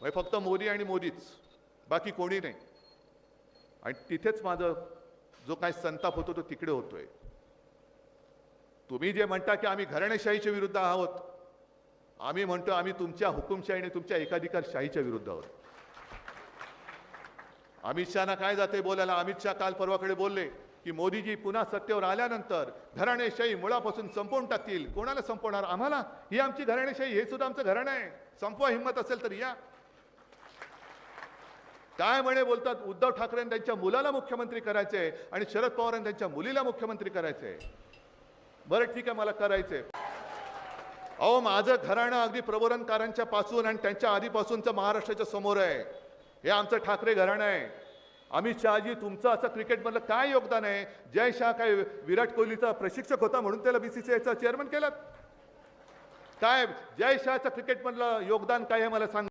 म्हणजे फक्त मोदी आणि मोदीच, बाकी कोणी नाही. आणि तिथेच माझं जो काही संताप होतो तो तिकडे होतोय. तुम्ही जे म्हणता की आम्ही घराणेशाहीच्या विरुद्ध आहोत, आम्ही म्हणतो आम्ही तुमच्या हुकुमशाही आणि तुमच्या एकाधिकारशाहीच्या विरुद्ध आहोत. अमित शहाना काय जाते बोलायला. अमित शहा काल परवाकडे बोलले की मोदीजी पुन्हा सत्तेवर आल्यानंतर घराणेशाही मुळापासून संपवून टाकतील. कोणाला संपवणार? आम्हाला. ही आमची घराणेशाही, हे सुद्धा आमचं घराणं आहे. संपवा, हिंमत असेल तर या. काय म्हणे बोलतात, उद्धव ठाकरेंनी त्यांच्या मुलाला मुख्यमंत्री करायचे आणि शरद पवारांनी त्यांच्या मुलीला मुख्यमंत्री करायचे. बरं ठीक आहे, मला करायचे. अहो, माझं घराणं अगदी प्रबोधनकारांच्या पासून आणि त्यांच्या आधीपासूनचं महाराष्ट्राच्या समोर आहे. हे आमचं ठाकरे घराणं आहे. अमित शहाजी, तुमचं असं क्रिकेटमधलं काय योगदान आहे? जय शाह काय विराट कोहलीचा प्रशिक्षक होता म्हणून त्याला बीसीसीआयचा चेअरमन केलं? काय जय शहाचं क्रिकेटमधलं योगदान काय आहे मला सांगा.